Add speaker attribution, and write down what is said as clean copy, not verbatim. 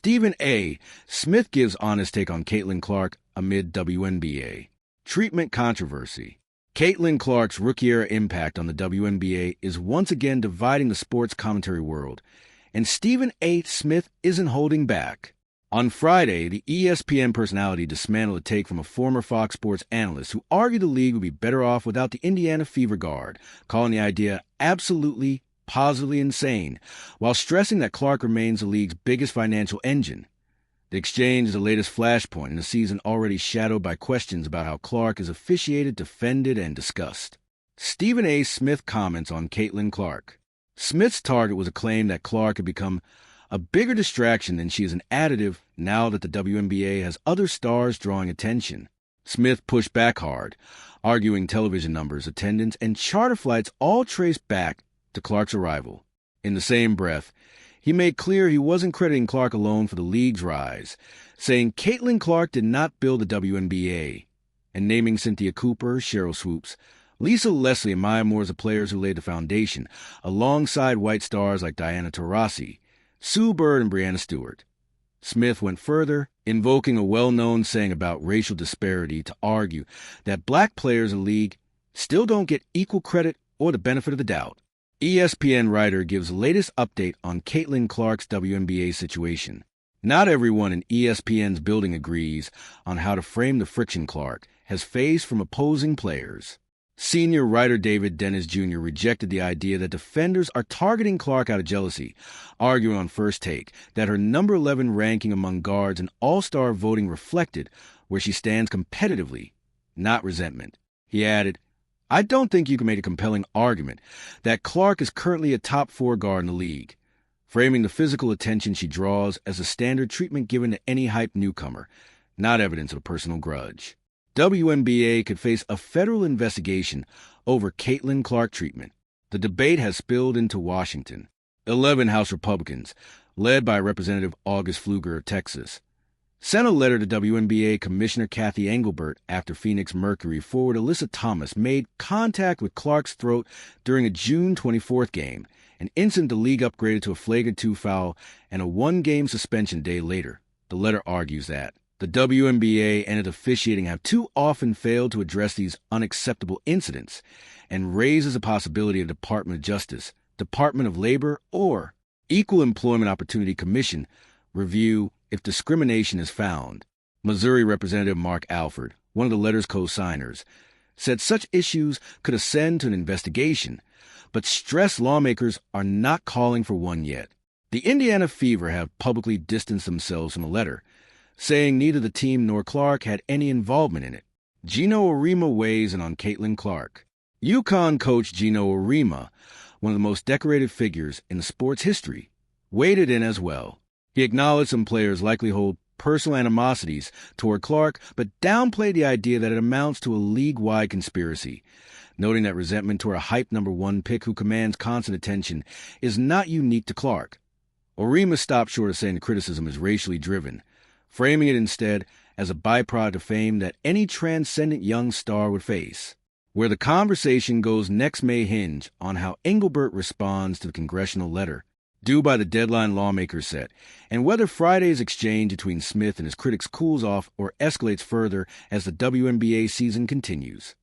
Speaker 1: Stephen A. Smith gives honest take on Caitlin Clark amid WNBA treatment controversy. Caitlin Clark's rookie-era impact on the WNBA is once again dividing the sports commentary world, and Stephen A. Smith isn't holding back. On Friday, the ESPN personality dismantled a take from a former Fox Sports analyst who argued the league would be better off without the Indiana Fever guard, calling the idea absolutely, positively insane, while stressing that Clark remains the league's biggest financial engine. The exchange is the latest flashpoint in a season already shadowed by questions about how Clark is officiated, defended, and discussed. Stephen A. Smith comments on Caitlin Clark. Smith's target was a claim that Clark had become a bigger distraction than she is an additive now that the WNBA has other stars drawing attention. Smith pushed back hard, arguing television numbers, attendance, and charter flights all traced back to Clark's arrival. In the same breath, he made clear he wasn't crediting Clark alone for the league's rise, saying Caitlin Clark did not build the WNBA, and naming Cynthia Cooper, Cheryl Swoops, Lisa Leslie, and Maya Moore as the players who laid the foundation, alongside white stars like Diana Taurasi, Sue Bird, and Breanna Stewart. Smith went further, invoking a well-known saying about racial disparity to argue that black players in the league still don't get equal credit or the benefit of the doubt. ESPN writer gives the latest update on Caitlin Clark's WNBA situation. Not everyone in ESPN's building agrees on how to frame the friction Clark has faced from opposing players. Senior writer David Dennis Jr. rejected the idea that defenders are targeting Clark out of jealousy, arguing on First Take that her number 11 ranking among guards and all-star voting reflected where she stands competitively, not resentment. He added, I don't think you can make a compelling argument that Clark is currently a top 4 guard in the league, framing the physical attention she draws as a standard treatment given to any hyped newcomer, not evidence of a personal grudge. WNBA could face a federal investigation over Caitlin Clark treatment. The debate has spilled into Washington. 11 House Republicans, led by Representative August Pfluger of Texas, sent a letter to WNBA Commissioner Kathy Engelbert after Phoenix Mercury forward Alyssa Thomas made contact with Clark's throat during a June 24th game, an incident the league upgraded to a flagrant 2 foul and a 1-game suspension day later. The letter argues that the WNBA and its officiating have too often failed to address these unacceptable incidents and raises a possibility of Department of Justice, Department of Labor, or Equal Employment Opportunity Commission review if discrimination is found. Missouri Representative Mark Alford, one of the letter's co-signers, said such issues could ascend to an investigation, but stressed lawmakers are not calling for one yet. The Indiana Fever have publicly distanced themselves from the letter, saying neither the team nor Clark had any involvement in it. Gino Auriemma weighs in on Caitlin Clark. UConn coach Gino Auriemma, one of the most decorated figures in the sport's history, weighed in as well. He acknowledged some players likely hold personal animosities toward Clark, but downplayed the idea that it amounts to a league-wide conspiracy, noting that resentment toward a hyped number 1 pick who commands constant attention is not unique to Clark. Auriemma stopped short of saying the criticism is racially driven, framing it instead as a byproduct of fame that any transcendent young star would face. Where the conversation goes next may hinge on how Engelbert responds to the congressional letter, due by the deadline lawmakers set, and whether Friday's exchange between Smith and his critics cools off or escalates further as the WNBA season continues.